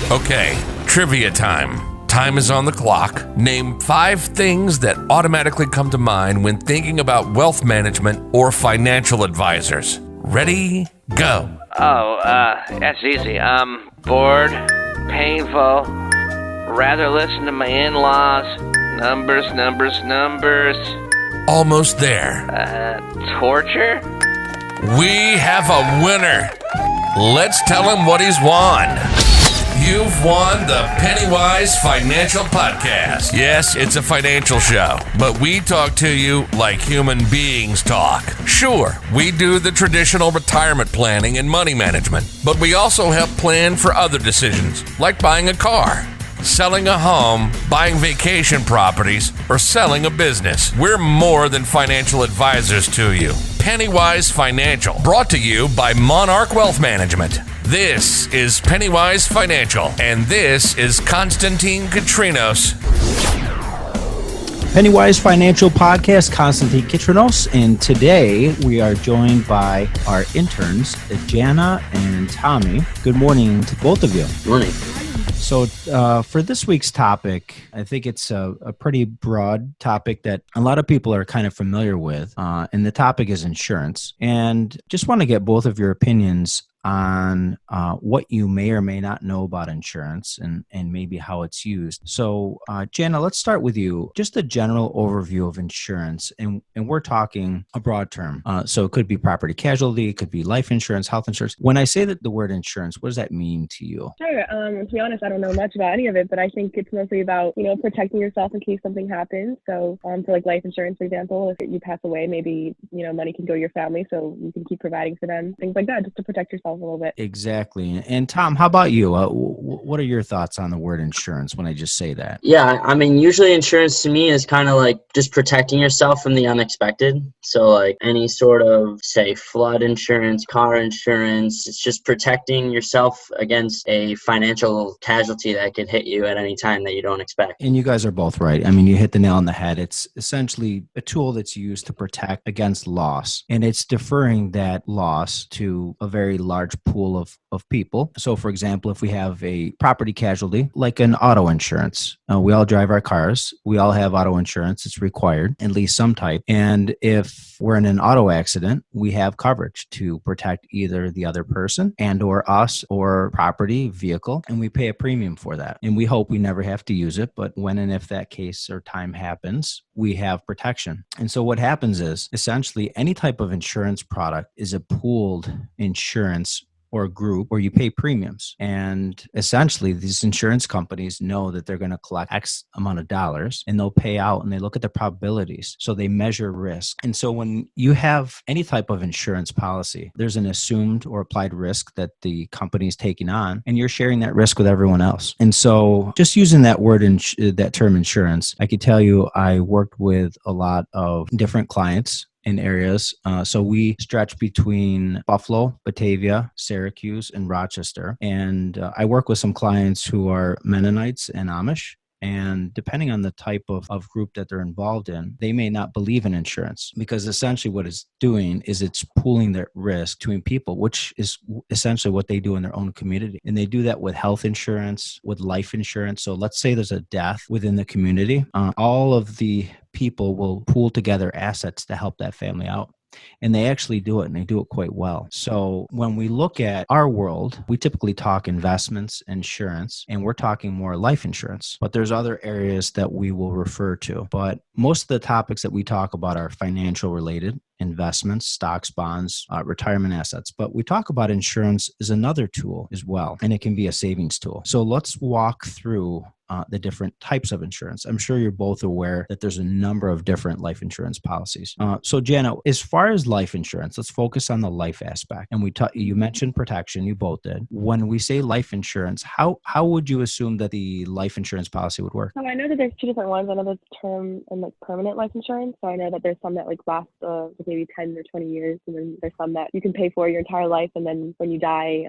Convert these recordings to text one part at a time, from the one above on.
Okay, trivia time. Time is on the clock. Name 5 things that automatically come to mind when thinking about wealth management or financial advisors. Ready? Go. That's easy. Bored, painful, rather listen to my in-laws, numbers. Almost there. Torture? We have a winner. Let's tell him what he's won. You've won the PennyWise Financial Podcast. Yes, it's a financial show, but we talk to you like human beings talk. Sure, we do the traditional retirement planning and money management, but we also help plan for other decisions, like buying a car, selling a home, buying vacation properties, or selling a business. We're more than financial advisors to you. PennyWise Financial, brought to you by Monarch Wealth Management. This is PennyWise Financial, and this is Constantine Kitrinos. PennyWise Financial Podcast, Constantine Kitrinos, and today we are joined by our interns, Janna and Tommy. Good morning to both of you. Morning. So for this week's topic, I think it's a pretty broad topic that a lot of people are kind of familiar with, and the topic is insurance. And just want to get both of your opinions on what you may or may not know about insurance and maybe how it's used. So, Janna, let's start with you. Just a general overview of insurance, and we're talking a broad term. So it could be property casualty, it could be life insurance, health insurance. When I say that the word insurance, what does that mean to you? Sure. To be honest, I don't know much about any of it, but I think it's mostly about, protecting yourself in case something happens. So for like life insurance, for example, if you pass away, maybe, money can go to your family so you can keep providing for them, things like that, just to protect yourself a little bit. Exactly. And Tom, how about you? What are your thoughts on the word insurance when I just say that? Yeah, I mean, usually insurance to me is kind of like just protecting yourself from the unexpected. So like any sort of, say, flood insurance, car insurance, it's just protecting yourself against a financial casualty that could hit you at any time that you don't expect. And you guys are both right. I mean, you hit the nail on the head. It's essentially a tool that's used to protect against loss. And it's deferring that loss to a very large pool of people. So for example, if we have a property casualty, like an auto insurance, we all drive our cars. We all have auto insurance. It's required, at least some type. And if we're in an auto accident, we have coverage to protect either the other person and or us or property, vehicle, and we pay a premium for that. And we hope we never have to use it, but when and if that case or time happens, we have protection. And so what happens is essentially any type of insurance product is a pooled insurance or group where you pay premiums. And essentially these insurance companies know that they're going to collect X amount of dollars and they'll pay out, and they look at the probabilities. So they measure risk. And so when you have any type of insurance policy, there's an assumed or applied risk that the company is taking on, and you're sharing that risk with everyone else. And so just using that word, that term insurance, I could tell you I worked with a lot of different clients in areas. So we stretch between Buffalo, Batavia, Syracuse, and Rochester. And I work with some clients who are Mennonites and Amish. And depending on the type of group that they're involved in, they may not believe in insurance, because essentially what it's doing is it's pooling their risk between people, which is essentially what they do in their own community. And they do that with health insurance, with life insurance. So let's say there's a death within the community. All of the people will pool together assets to help that family out. And they actually do it, and they do it quite well. So when we look at our world, we typically talk investments, insurance, and we're talking more life insurance. But there's other areas that we will refer to. But most of the topics that we talk about are financial related, investments, stocks, bonds, retirement assets. But we talk about insurance as another tool as well, and it can be a savings tool. So let's walk through the different types of insurance. I'm sure you're both aware that there's a number of different life insurance policies. So Janna, as far as life insurance, let's focus on the life aspect. And you mentioned protection, you both did. When we say life insurance, how would you assume that the life insurance policy would work? So I know that there's two different ones. I know there's term and like permanent life insurance. So I know that there's some that like last the maybe 10 or 20 years. And then there's some that you can pay for your entire life. And then when you die,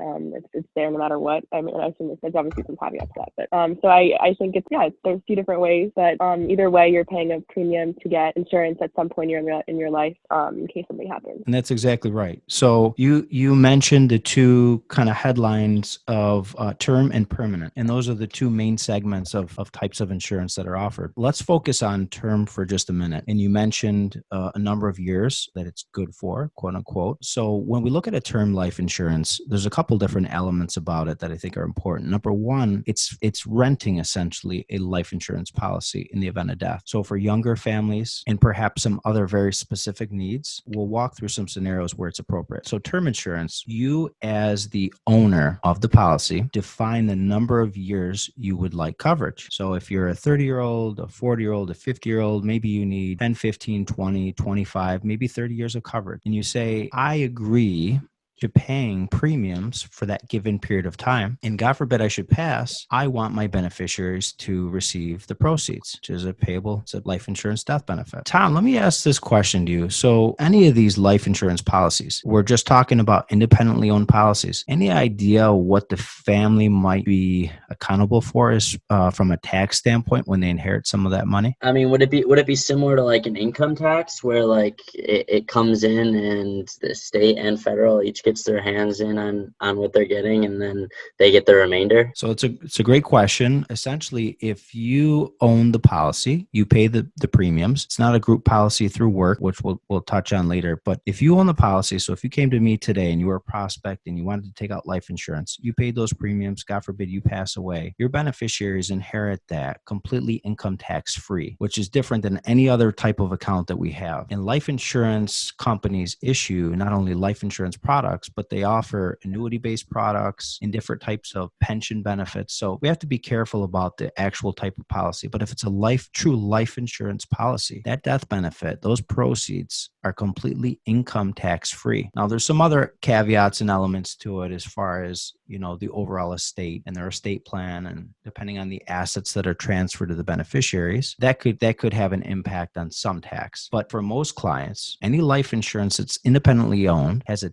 it's there no matter what. I mean, I assume there's obviously some caveats to that. But so I think there's two different ways. But either way, you're paying a premium to get insurance at some point in your life in case something happens. And that's exactly right. So you mentioned the two kind of headlines of term and permanent. And those are the two main segments of types of insurance that are offered. Let's focus on term for just a minute. And you mentioned a number of years that it's good for, quote unquote. So when we look at a term life insurance, there's a couple different elements about it that I think are important. Number one, it's renting essentially a life insurance policy in the event of death. So for younger families and perhaps some other very specific needs, we'll walk through some scenarios where it's appropriate. So term insurance, you as the owner of the policy define the number of years you would like coverage. So if you're a 30-year-old, a 40-year-old, a 50-year-old, maybe you need 10, 15, 20, 25, maybe 30 years of coverage. And you say, I agree to paying premiums for that given period of time. And God forbid I should pass, I want my beneficiaries to receive the proceeds, which is it's a life insurance death benefit. Tom, let me ask this question to you. So any of these life insurance policies, we're just talking about independently owned policies. Any idea what the family might be accountable for is from a tax standpoint when they inherit some of that money? I mean, would it be similar to like an income tax where like it comes in and the state and federal each gets their hands in on what they're getting and then they get the remainder? So it's a great question. Essentially, if you own the policy, you pay the premiums. It's not a group policy through work, which we'll touch on later. But if you own the policy, so if you came to me today and you were a prospect and you wanted to take out life insurance, you paid those premiums, God forbid you pass away, your beneficiaries inherit that completely income tax free, which is different than any other type of account that we have. And life insurance companies issue not only life insurance products, but they offer annuity-based products and different types of pension benefits. So we have to be careful about the actual type of policy. But if it's a true life insurance policy, that death benefit, those proceeds are completely income tax free. Now, there's some other caveats and elements to it as far as, the overall estate and their estate plan, and depending on the assets that are transferred to the beneficiaries, that could have an impact on some tax. But for most clients, any life insurance that's independently owned has a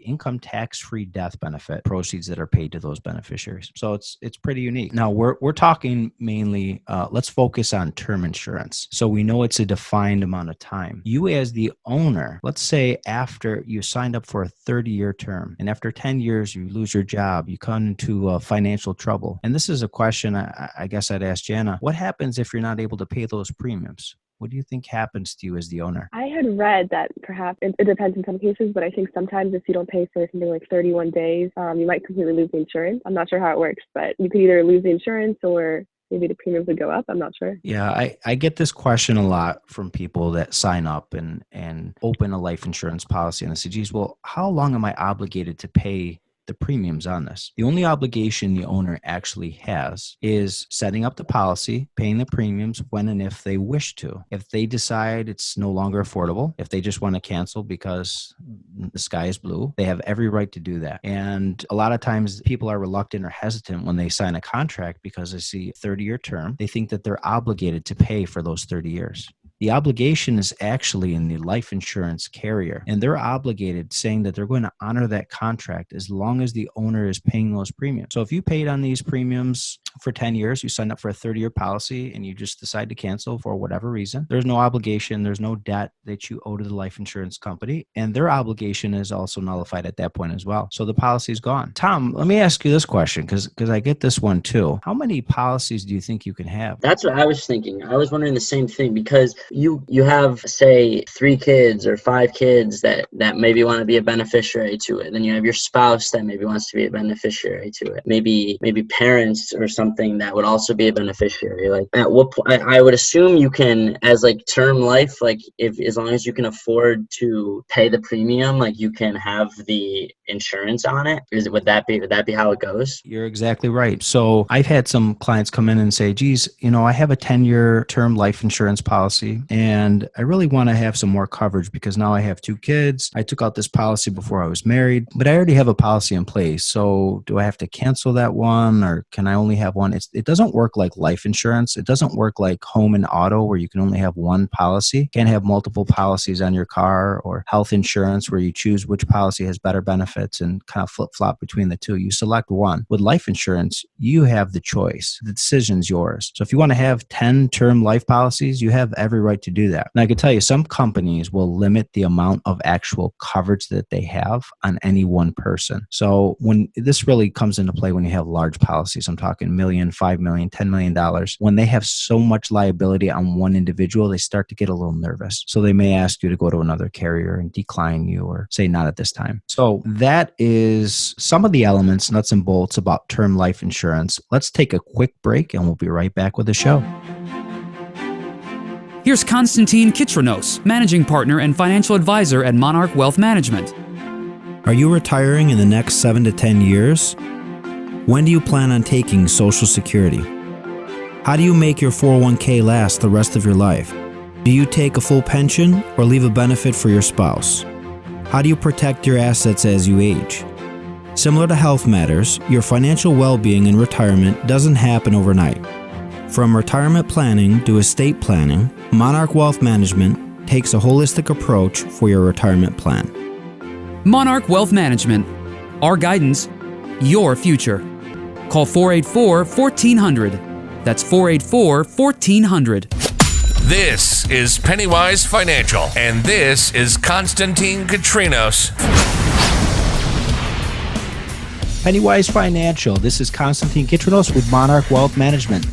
income tax-free death benefit, proceeds that are paid to those beneficiaries. So it's pretty unique. Now we're talking mainly, let's focus on term insurance. So we know it's a defined amount of time. You as the owner, let's say after you signed up for a 30-year term and after 10 years, you lose your job, you come into financial trouble. And this is a question I guess I'd ask Janna. What happens if you're not able to pay those premiums? What do you think happens to you as the owner? I had read that perhaps it depends in some cases, but I think sometimes if you don't pay for something like 31 days, you might completely lose the insurance. I'm not sure how it works, but you could either lose the insurance or maybe the premiums would go up. I'm not sure. Yeah, I get this question a lot from people that sign up and open a life insurance policy. And they say, geez, well, how long am I obligated to pay the premiums on this? The only obligation the owner actually has is setting up the policy, paying the premiums when and if they wish to. If they decide it's no longer affordable, if they just want to cancel because the sky is blue, they have every right to do that. And a lot of times people are reluctant or hesitant when they sign a contract because they see a 30-year term. They think that they're obligated to pay for those 30 years. The obligation is actually in the life insurance carrier, and they're obligated saying that they're going to honor that contract as long as the owner is paying those premiums. So if you paid on these premiums for 10 years, you signed up for a 30-year policy and you just decide to cancel for whatever reason, there's no obligation, there's no debt that you owe to the life insurance company, and their obligation is also nullified at that point as well. So the policy is gone. Tom, let me ask you this question because I get this one too. How many policies do you think you can have? That's what I was thinking. I was wondering the same thing because you have, say, 3 kids or 5 kids that maybe want to be a beneficiary to it. Then you have your spouse that maybe wants to be a beneficiary to it. Maybe parents or something that would also be a beneficiary. Like at what point, I would assume you can, as like term life, like as long as you can afford to pay the premium, like you can have the insurance on it. Would that be how it goes? You're exactly right. So I've had some clients come in and say, geez, I have a 10-year term life insurance policy and I really want to have some more coverage because now I have 2 kids. I took out this policy before I was married, but I already have a policy in place. So do I have to cancel that one or can I only have have one. It doesn't work like life insurance. It doesn't work like home and auto where you can only have one policy. You can't have multiple policies on your car, or health insurance where you choose which policy has better benefits and kind of flip-flop between the two. You select one. With life insurance, you have the choice. The decision's yours. So if you want to have 10 term life policies, you have every right to do that. And I can tell you, some companies will limit the amount of actual coverage that they have on any one person. So when this really comes into play when you have large policies, I'm talking $1 million, $5 million, $10 million. When they have so much liability on one individual, they start to get a little nervous. So they may ask you to go to another carrier and decline you or say not at this time. So that is some of the elements, nuts and bolts about term life insurance. Let's take a quick break and we'll be right back with the show. Here's Constantine Kitrinos, Managing Partner and Financial Advisor at Monarch Wealth Management. Are you retiring in the next 7 to 10 years? When do you plan on taking Social Security? How do you make your 401k last the rest of your life? Do you take a full pension or leave a benefit for your spouse? How do you protect your assets as you age? Similar to health matters, your financial well-being in retirement doesn't happen overnight. From retirement planning to estate planning, Monarch Wealth Management takes a holistic approach for your retirement plan. Monarch Wealth Management. Our guidance, your future. Call 484-1400. That's 484-1400. This is PennyWise Financial, and this is Constantine Kitrinos. PennyWise Financial. This is Constantine Kitrinos with Monarch Wealth Management.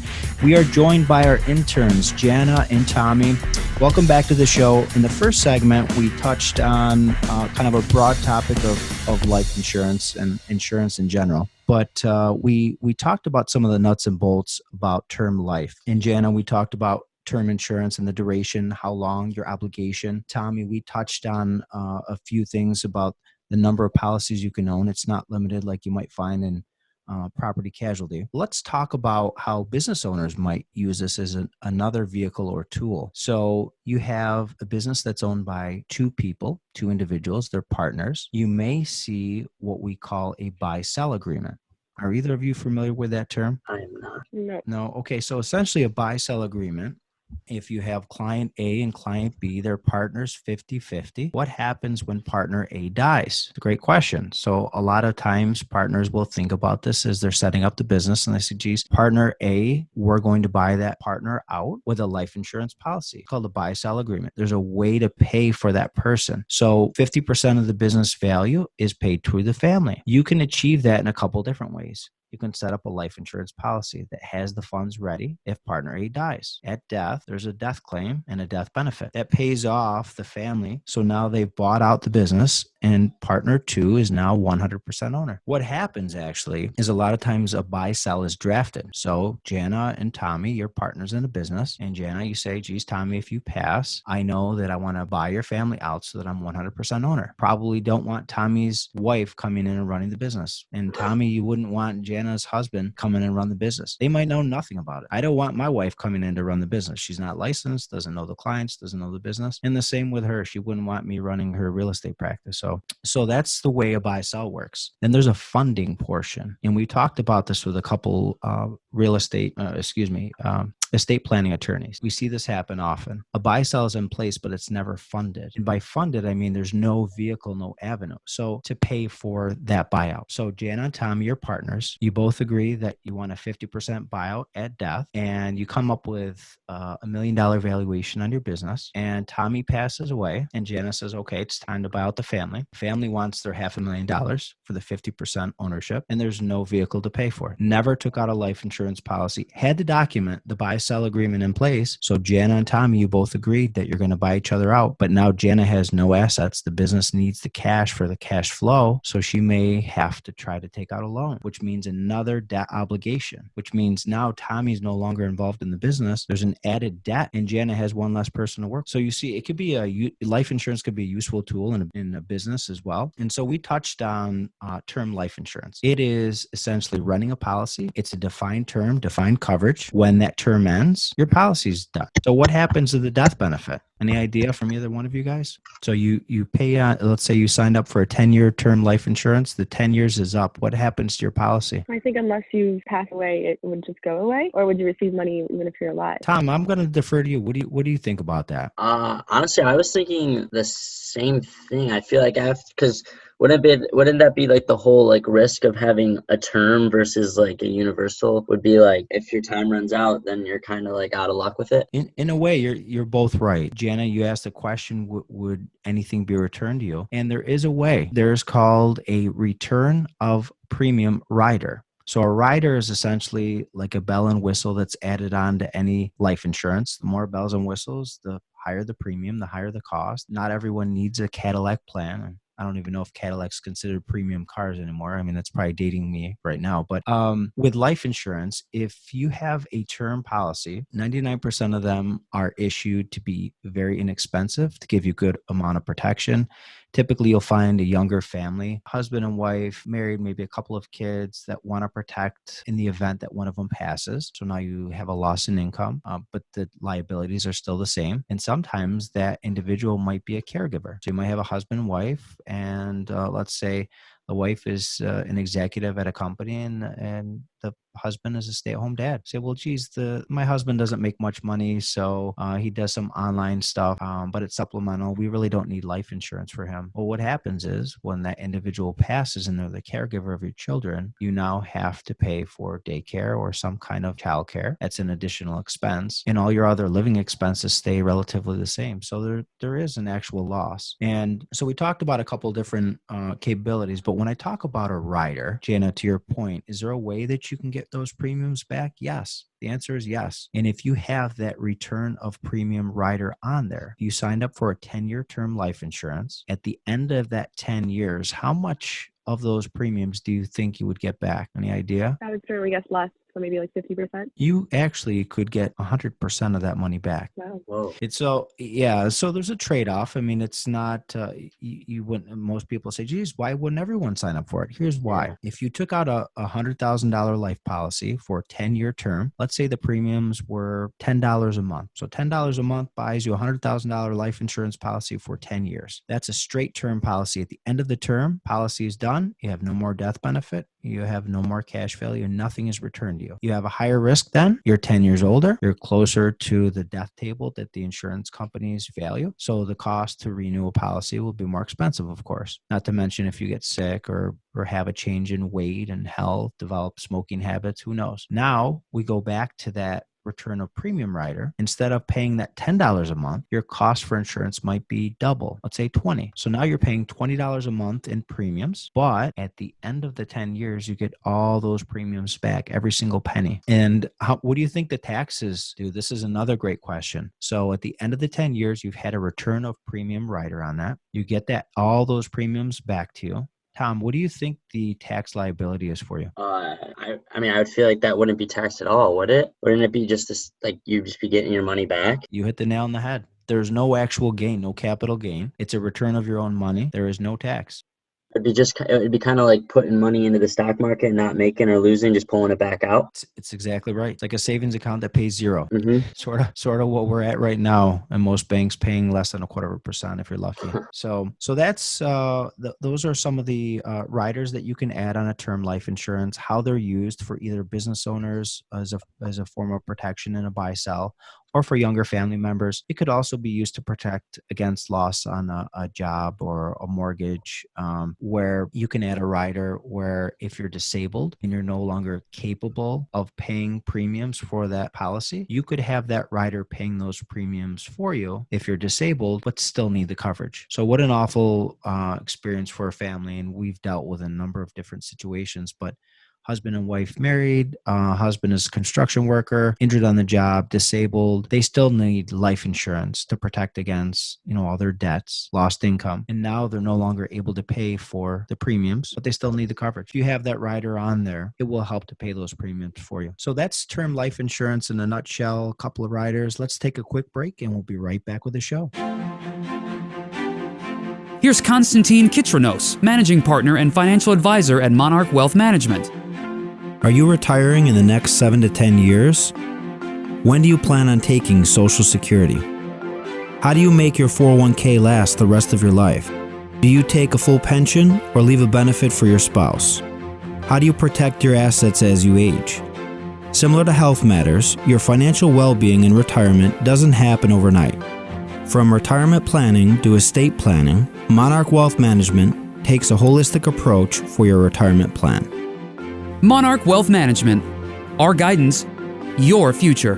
We are joined by our interns, Janna and Tommy. Welcome back to the show. In the first segment, we touched on kind of a broad topic of life insurance and insurance in general. But we talked about some of the nuts and bolts about term life. And Janna, we talked about term insurance and the duration, how long your obligation. Tommy, we touched on a few things about the number of policies you can own. It's not limited like you might find in property casualty. Let's talk about how business owners might use this as another vehicle or tool. So you have a business that's owned by two people, two individuals, they're partners. You may see what we call a buy-sell agreement. Are either of you familiar with that term? I am not. No. Okay. So essentially a buy-sell agreement, if you have client A and client B, they're partners 50-50. What happens when partner A dies? It's a great question. So a lot of times partners will think about this as they're setting up the business and they say, geez, partner A, we're going to buy that partner out with a life insurance policy called a buy-sell agreement. There's a way to pay for that person. So 50% of the business value is paid to the family. You can achieve that in a couple different ways. You can set up a life insurance policy that has the funds ready if partner A dies. At death, there's a death claim and a death benefit that pays off the family. So now they've bought out the business and partner 2 is now 100% owner. What happens actually is a lot of times a buy-sell is drafted. So Janna and Tommy, you're partners in a business. And Janna, you say, geez, Tommy, if you pass, I know that I want to buy your family out so that I'm 100% owner. Probably don't want Tommy's wife coming in and running the business. And Tommy, you wouldn't want Janna's husband come in and run the business. They might know nothing about it. I don't want my wife coming in to run the business. She's not licensed, doesn't know the clients, doesn't know the business. And the same with her. She wouldn't want me running her real estate practice. So that's the way a buy-sell works. Then there's a funding portion. And we talked about this with a couple estate planning attorneys. We see this happen often. A buy-sell is in place, but it's never funded. And by funded, I mean there's no vehicle, no avenue. So to pay for that buyout. So Janna and Tommy, you're partners. You both agree that you want a 50% buyout at death, and you come up with $1 million valuation on your business. And Tommy passes away, and Janna says, okay, it's time to buy out the family. Family wants their $500,000 for the 50% ownership, and there's no vehicle to pay for it. Never took out a life insurance policy. Had to document the buy-sell agreement in place. So Janna and Tommy, you both agreed that you're going to buy each other out. But now Janna has no assets. The business needs the cash for the cash flow. So she may have to try to take out a loan, which means another debt obligation, which means now Tommy's no longer involved in the business. There's an added debt, and Janna has one less person to work. So you see, it could be life insurance could be a useful tool in a business as well. And so we touched on term life insurance. It is essentially running a policy. It's a defined term, defined coverage. When that term ends, your policy's done. So what happens to the death benefit? Any idea from either one of you guys? So you pay, let's say you signed up for a 10-year term life insurance. The 10 years is up. What happens to your policy? I think unless you pass away, it would just go away, or would you receive money even if you're alive? Tom, I'm going to defer to you. What do you think about that? Honestly, I was thinking the same thing. I feel like because wouldn't that be like the whole like risk of having a term versus like a universal would be like if your time runs out, then you're kind of like out of luck with it. In a way, you're both right. Janna, you asked the question, would anything be returned to you? And there is a way. There's called a return of premium rider. So a rider is essentially like a bell and whistle that's added on to any life insurance. The more bells and whistles, the higher the premium, the higher the cost. Not everyone needs a Cadillac plan. I don't even know if Cadillac's considered premium cars anymore. I mean, that's probably dating me right now. But with life insurance, if you have a term policy, 99% of them are issued to be very inexpensive, to give you good amount of protection. Typically, you'll find a younger family, husband and wife, married, maybe a couple of kids that want to protect in the event that one of them passes. So now you have a loss in income, but the liabilities are still the same. And sometimes that individual might be a caregiver. So you might have a husband and wife, and let's say the wife is an executive at a company and the husband is a stay-at-home dad. Say, well, geez, my husband doesn't make much money, so he does some online stuff, but it's supplemental. We really don't need life insurance for him. Well, what happens is when that individual passes and they're the caregiver of your children, you now have to pay for daycare or some kind of childcare. That's an additional expense, and all your other living expenses stay relatively the same. So there is an actual loss. And so we talked about a couple different capabilities, but when I talk about a rider, Janna, to your point, is there a way that you can get those premiums back? Yes. The answer is yes. And if you have that return of premium rider on there, you signed up for a 10-year term life insurance. At the end of that 10 years, how much of those premiums do you think you would get back? Any idea? I would certainly guess less. So maybe like 50%. You actually could get 100% of that money back. Wow. Whoa. So there's a trade-off. I mean, it's not, you wouldn't, most people say, geez, why wouldn't everyone sign up for it? Here's why. If you took out a $100,000 life policy for a 10-year term, let's say the premiums were $10 a month. So $10 a month buys you a $100,000 life insurance policy for 10 years. That's a straight term policy. At the end of the term, policy is done. You have no more death benefit. You have no more cash value. Nothing is returned to you. You have a higher risk then. You're 10 years older. You're closer to the death table that the insurance companies value. So the cost to renew a policy will be more expensive, of course. Not to mention if you get sick or have a change in weight and health, develop smoking habits, who knows? Now we go back to that return of premium rider. Instead of paying that $10 a month, your cost for insurance might be double. Let's say $20. So now you're paying $20 a month in premiums, but at the end of the 10 years, you get all those premiums back, every single penny. And what do you think the taxes do? This is another great question. So at the end of the 10 years, you've had a return of premium rider on that. You get all those premiums back to you. Tom, what do you think the tax liability is for you? I mean, I would feel like that wouldn't be taxed at all, would it? Wouldn't it be just this, like you'd just be getting your money back? You hit the nail on the head. There's no actual gain, no capital gain. It's a return of your own money. There is no tax. It'd be kind of like putting money into the stock market and not making or losing, just pulling it back out. It's exactly right. It's like a savings account that pays zero. Mm-hmm. Sort of what we're at right now, and most banks paying less than 0.25% if you're lucky. So that's those are some of the riders that you can add on a term life insurance. How they're used for either business owners as a form of protection in a buy sell, or for younger family members. It could also be used to protect against loss on a job or a mortgage, where you can add a rider where if you're disabled and you're no longer capable of paying premiums for that policy, you could have that rider paying those premiums for you if you're disabled, but still need the coverage. So what an awful experience for a family. And we've dealt with a number of different situations, but husband and wife married, husband is a construction worker, injured on the job, disabled. They still need life insurance to protect against, all their debts, lost income. And now they're no longer able to pay for the premiums, but they still need the coverage. If you have that rider on there, it will help to pay those premiums for you. So that's term life insurance in a nutshell, a couple of riders. Let's take a quick break and we'll be right back with the show. Here's Constantine Kitrinos, Managing Partner and Financial Advisor at Monarch Wealth Management. Are you retiring in the next 7 to 10 years? When do you plan on taking Social Security? How do you make your 401k last the rest of your life? Do you take a full pension or leave a benefit for your spouse? How do you protect your assets as you age? Similar to health matters, your financial well-being in retirement doesn't happen overnight. From retirement planning to estate planning, Monarch Wealth Management takes a holistic approach for your retirement plan. Monarch Wealth Management. Our guidance, your future.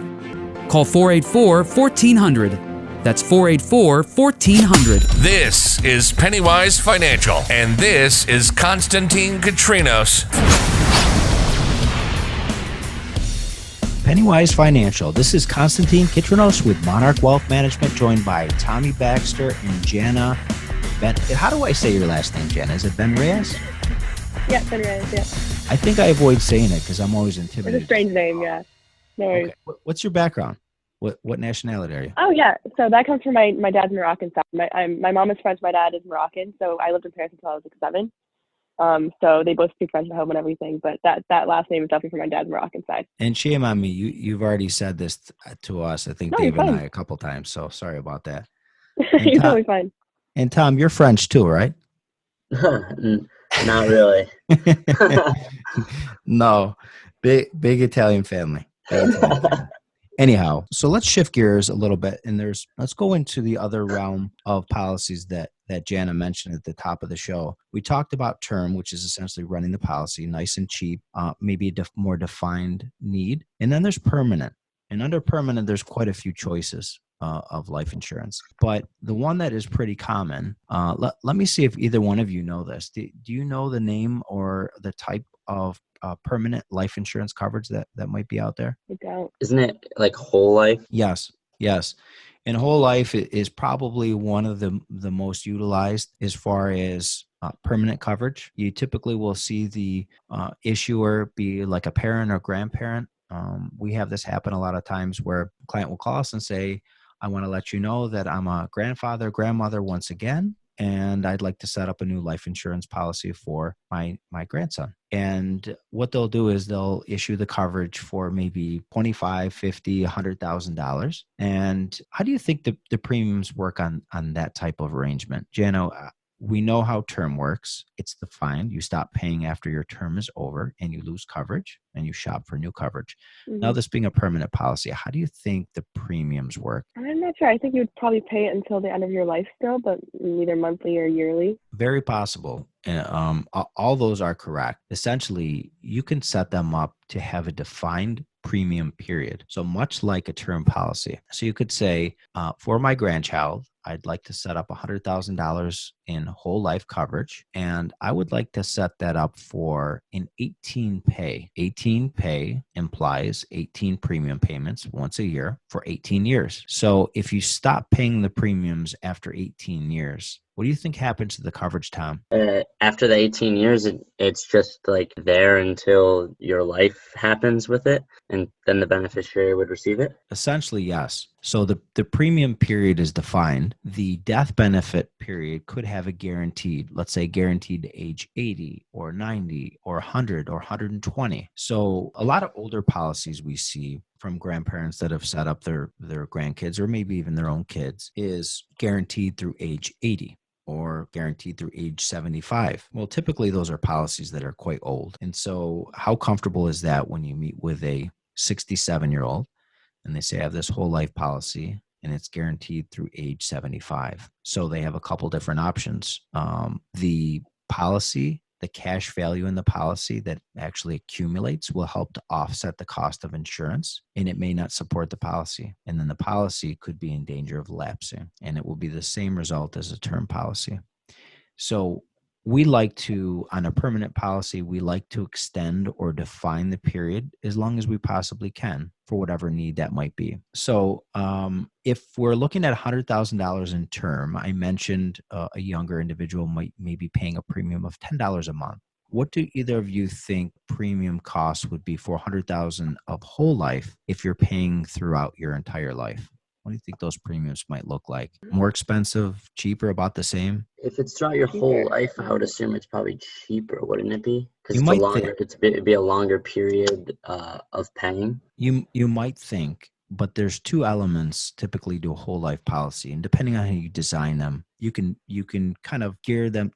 Call 484-1400. That's 484-1400. This is PennyWise Financial, and this is Constantine Kitrinos. PennyWise Financial. This is Constantine Kitrinos with Monarch Wealth Management, joined by Tommy Baxter and Janna. How do I say your last name, Janna? Is it Benraiss? Yeah, Benraiss, yeah. I think I avoid saying it because I'm always intimidated. It's a strange name, yeah. No worries. Okay. What's your background? What nationality are you? Oh, yeah. So that comes from my dad's Moroccan side. My mom is French. My dad is Moroccan. So I lived in Paris until I was like 7. So they both speak French at home and everything. But that last name is definitely from my dad's Moroccan side. And shame on me. You've already said this to us. I think No, Dave you're and fine. I a couple times. So sorry about that. You're totally fine. And Tom, you're French too, right? Not really. No, big Italian family. Anyhow, so let's shift gears a little bit, and let's go into the other realm of policies that Janna mentioned at the top of the show. We talked about term, which is essentially running the policy, nice and cheap, maybe a more defined need, and then there's permanent. And under permanent, there's quite a few choices of life insurance, but the one that is pretty common. Let me see if either one of you know this. Do you know the name or the type of permanent life insurance coverage that might be out there? I don't. Isn't it like whole life? Yes. And whole life is probably one of the most utilized as far as permanent coverage. You typically will see the issuer be like a parent or grandparent. We have this happen a lot of times where a client will call us and say, I want to let you know that I'm a grandfather, grandmother once again, and I'd like to set up a new life insurance policy for my grandson. And what they'll do is they'll issue the coverage for maybe $25,000, $50,000, $100,000. And how do you think the premiums work on that type of arrangement? Jano, we know how term works. It's defined. You stop paying after your term is over and you lose coverage and you shop for new coverage. Mm-hmm. Now, this being a permanent policy, how do you think the premiums work? I'm not sure. I think you would probably pay it until the end of your life still, but either monthly or yearly. Very possible. All those are correct. Essentially, you can set them up to have a defined premium period. So much like a term policy. So you could say, for my grandchild, I'd like to set up $100,000 in whole life coverage, and I would like to set that up for an 18 pay. 18 pay implies 18 premium payments once a year for 18 years. So if you stop paying the premiums after 18 years, what do you think happens to the coverage, Tom? After the 18 years, it's just like there until your life happens with it, and then the beneficiary would receive it? Essentially, yes. So the premium period is defined. The death benefit period could have a guaranteed, let's say guaranteed to age 80 or 90 or 100 or 120. So a lot of older policies we see from grandparents that have set up their grandkids or maybe even their own kids is guaranteed through age 80. Or guaranteed through age 75. Well, typically those are policies that are quite old. And so how comfortable is that when you meet with a 67-year-old and they say I have this whole life policy and it's guaranteed through age 75? So they have a couple different options. The policy, the cash value in the policy that actually accumulates will help to offset the cost of insurance, and it may not support the policy. And then the policy could be in danger of lapsing, and it will be the same result as a term policy. So we like to, on a permanent policy, we like to extend or define the period as long as we possibly can for whatever need that might be. So if we're looking at $100,000 in term, I mentioned a younger individual might be paying a premium of $10 a month. What do either of you think premium costs would be for $100,000 of whole life if you're paying throughout your entire life? What do you think those premiums might look like? More expensive, cheaper, about the same? If it's throughout your whole life, I would assume it's probably cheaper, wouldn't it be? Because You it's a might longer, it'd be a longer period of paying. you might think, but there's two elements typically to a whole life policy, and depending on how you design them, you can kind of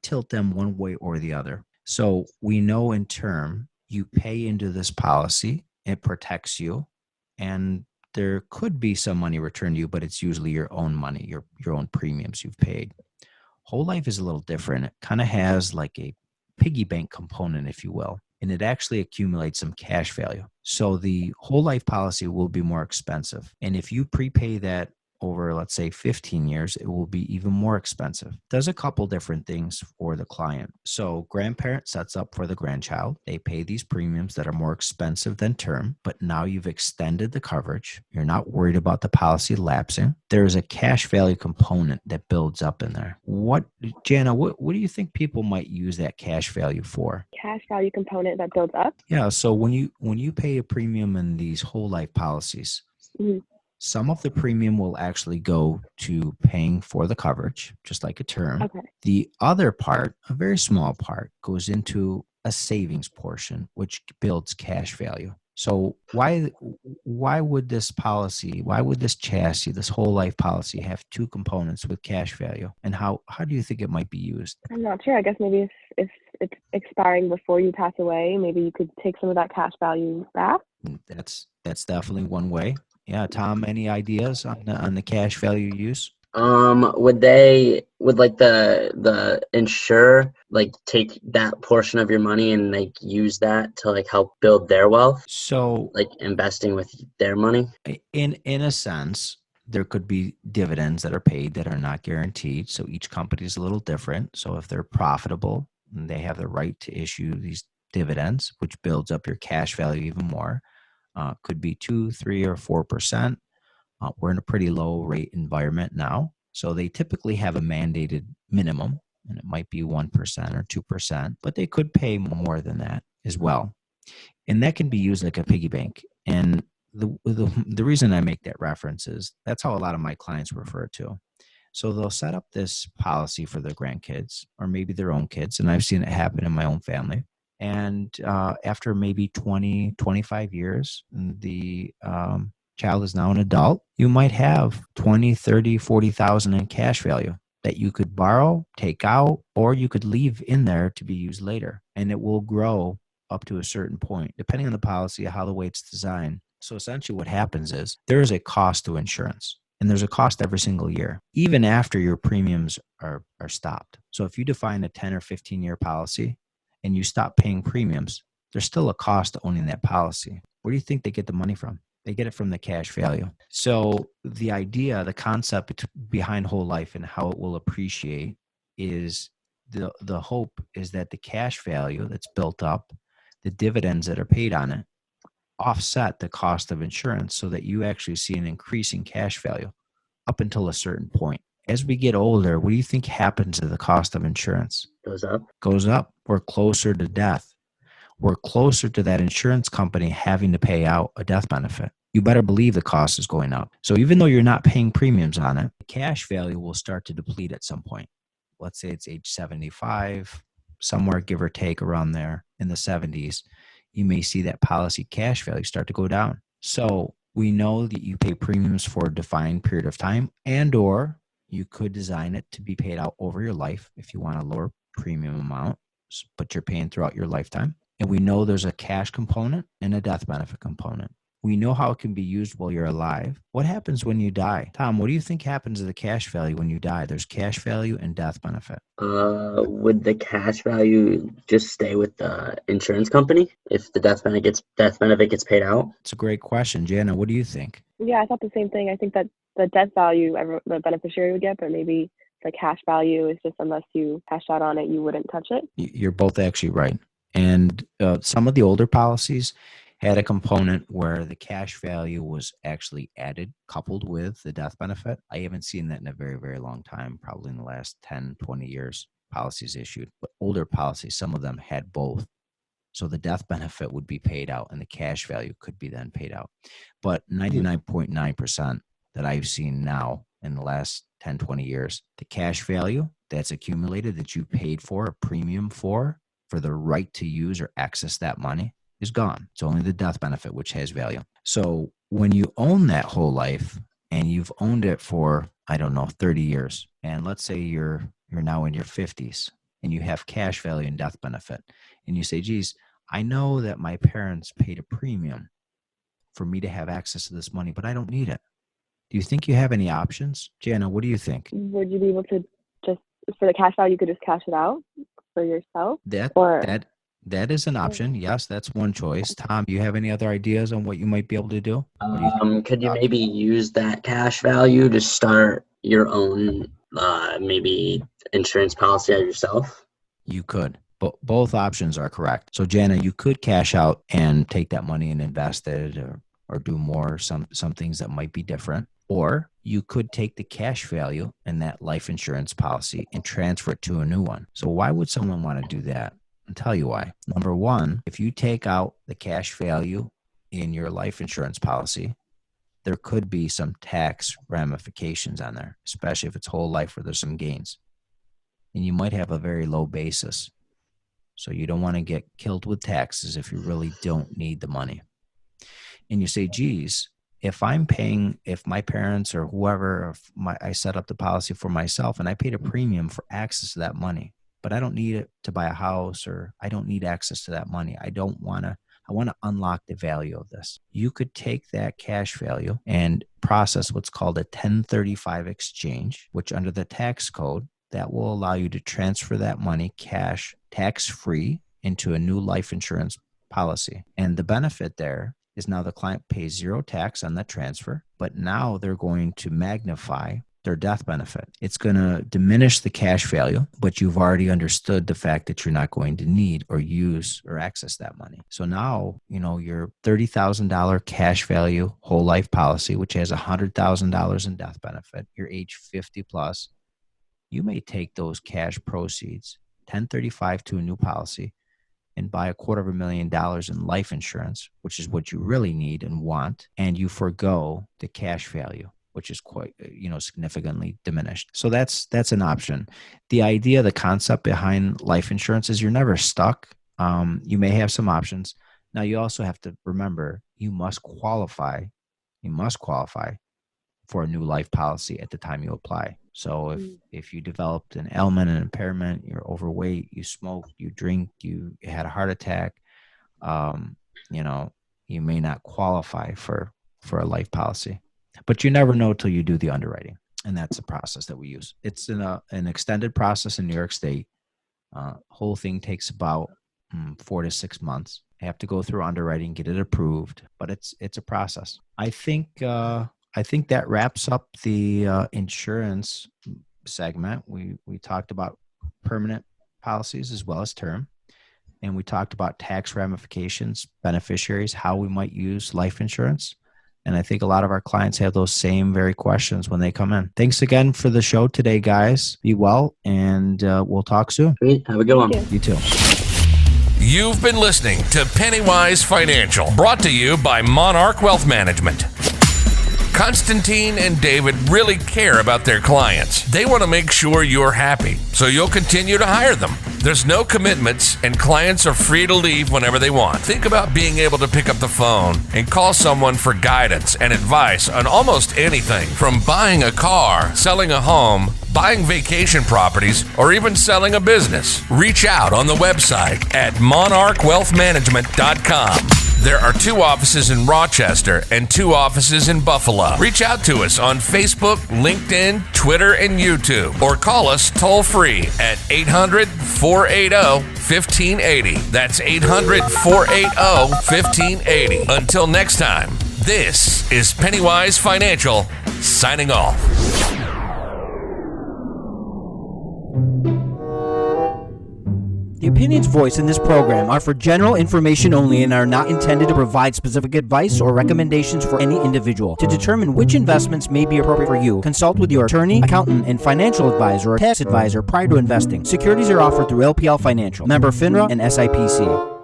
tilt them one way or the other. So we know in term, you pay into this policy, it protects you, and there could be some money returned to you, but it's usually your own money, your own premiums you've paid. Whole life is a little different. It kind of has like a piggy bank component, if you will, and it actually accumulates some cash value. So the whole life policy will be more expensive. And if you prepay that over, let's say, 15 years, it will be even more expensive. Does a couple different things for the client. So grandparent sets up for the grandchild. They pay these premiums that are more expensive than term, but now you've extended the coverage. You're not worried about the policy lapsing. There's a cash value component that builds up in there. Janna, what do you think people might use that cash value for? Cash value component that builds up. Yeah, so when you pay a premium in these whole life policies, Mhm. some of the premium will actually go to paying for the coverage, just like a term. Okay. The other part, a very small part, goes into a savings portion, which builds cash value. So why would this chassis, this whole life policy, have two components with cash value? And how do you think it might be used? I'm not sure. I guess maybe if it's expiring before you pass away, maybe you could take some of that cash value back. That's definitely one way. Yeah, Tom, any ideas on the cash value use? Would like the insurer like take that portion of your money and like use that to like help build their wealth, So like investing with their money? in a sense, there could be dividends that are paid that are not guaranteed. So each company is a little different. So if they're profitable, they have the right to issue these dividends, which builds up your cash value even more. Could be 2, 3, or 4%. We're in a pretty low rate environment now. So they typically have a mandated minimum, and it might be 1% or 2%, but they could pay more than that as well. And that can be used like a piggy bank. And the reason I make that reference is that's how a lot of my clients refer to. So they'll set up this policy for their grandkids or maybe their own kids. And I've seen it happen in my own family. And after maybe 20, 25 years, the child is now an adult, you might have 20, 30, 40,000 in cash value that you could borrow, take out, or you could leave in there to be used later. And it will grow up to a certain point, depending on the policy, how the way it's designed. So essentially what happens is there is a cost to insurance. And there's a cost every single year, even after your premiums are stopped. So if you define a 10 or 15-year policy, and you stop paying premiums, there's still a cost to owning that policy. Where do you think they get the money from? They get it from the cash value. So the idea, the concept behind whole life and how it will appreciate is the hope is that the cash value that's built up, the dividends that are paid on it, offset the cost of insurance so that you actually see an increasing cash value up until a certain point. As we get older, what do you think happens to the cost of insurance? Goes up. We're closer to death. We're closer to that insurance company having to pay out a death benefit. You better believe the cost is going up. So even though you're not paying premiums on it, the cash value will start to deplete at some point. Let's say it's age 75, somewhere give or take around there in the 70s, you may see that policy cash value start to go down. So we know that you pay premiums for a defined period of time, and or you could design it to be paid out over your life if you want a lower premium amount, but you're paying throughout your lifetime. And we know there's a cash component and a death benefit component. We know how it can be used while you're alive. What happens when you die? Tom, what do you think happens to the cash value when you die? There's cash value and death benefit. Would the cash value just stay with the insurance company if the death benefit gets paid out? It's a great question. Janna, what do you think? Yeah, I thought the same thing. I think that the death value the beneficiary would get, but maybe the cash value is just unless you cash out on it, you wouldn't touch it. You're both actually right. And some of the older policies had a component where the cash value was actually added, coupled with the death benefit. I haven't seen that in a very, very long time, probably in the last 10, 20 years, policies issued. But older policies, some of them had both. So the death benefit would be paid out and the cash value could be then paid out. But 99.9% that I've seen now in the last 10, 20 years, the cash value that's accumulated that you paid for a premium for for the right to use or access that money is gone. It's only the death benefit which has value. So when you own that whole life and you've owned it for, 30 years, and let's say you're now in your 50s and you have cash value and death benefit, and you say, geez, I know that my parents paid a premium for me to have access to this money, but I don't need it. Do you think you have any options? Janna, what do you think? Would you be able to just, for the cash value, you could just cash it out for yourself? That is an option. Yes, that's one choice. Tom, do you have any other ideas on what you might be able to do? Could you maybe use that cash value to start your own maybe insurance policy out yourself? You could. But both options are correct. So Janna, you could cash out and take that money and invest it or do more, some things that might be different. Or you could take the cash value in that life insurance policy and transfer it to a new one. So why would someone want to do that? I'll tell you why. Number one, if you take out the cash value in your life insurance policy, there could be some tax ramifications on there, especially if it's whole life where there's some gains. And you might have a very low basis. So you don't want to get killed with taxes if you really don't need the money. And you say, geez, if my parents or whoever, I set up the policy for myself and I paid a premium for access to that money, but I don't need it to buy a house, or I don't need access to that money. I want to unlock the value of this. You could take that cash value and process what's called a 1035 exchange, which under the tax code, that will allow you to transfer that money cash tax-free into a new life insurance policy. And the benefit there is now the client pays zero tax on that transfer, but now they're going to magnify their death benefit. It's going to diminish the cash value, but you've already understood the fact that you're not going to need or use or access that money. So now, your $30,000 cash value whole life policy, which has $100,000 in death benefit, you're age 50 plus, you may take those cash proceeds, 1035 to a new policy, and buy $250,000 in life insurance, which is what you really need and want, and you forgo the cash value, which is quite, significantly diminished. So that's an option. The idea, the concept behind life insurance is you're never stuck. You may have some options. Now you also have to remember, you must qualify for a new life policy at the time you apply. So if you developed an ailment, an impairment, you're overweight, you smoke, you drink, you had a heart attack, you may not qualify for a life policy. But you never know till you do the underwriting. And that's the process that we use. It's an extended process in New York State. Whole thing takes about 4 to 6 months. You have to go through underwriting, get it approved, but it's a process. I think that wraps up the insurance segment. We talked about permanent policies as well as term. And we talked about tax ramifications, beneficiaries, how we might use life insurance. And I think a lot of our clients have those same very questions when they come in. Thanks again for the show today, guys. Be well, and we'll talk soon. Great. Have a good one. You too. You've been listening to PennyWise Financial, brought to you by Monarch Wealth Management. Constantine and David really care about their clients. They want to make sure you're happy, so you'll continue to hire them. There's no commitments, and clients are free to leave whenever they want. Think about being able to pick up the phone and call someone for guidance and advice on almost anything, from buying a car, selling a home, buying vacation properties, or even selling a business. Reach out on the website at monarchwealthmanagement.com. There are 2 offices in Rochester and 2 offices in Buffalo. Reach out to us on Facebook, LinkedIn, Twitter, and YouTube, or call us toll-free at 800-480-1580. That's 800-480-1580. Until next time, this is PennyWise Financial, signing off. The opinions voiced in this program are for general information only and are not intended to provide specific advice or recommendations for any individual. To determine which investments may be appropriate for you, consult with your attorney, accountant, and financial advisor or tax advisor prior to investing. Securities are offered through LPL Financial, member FINRA and SIPC.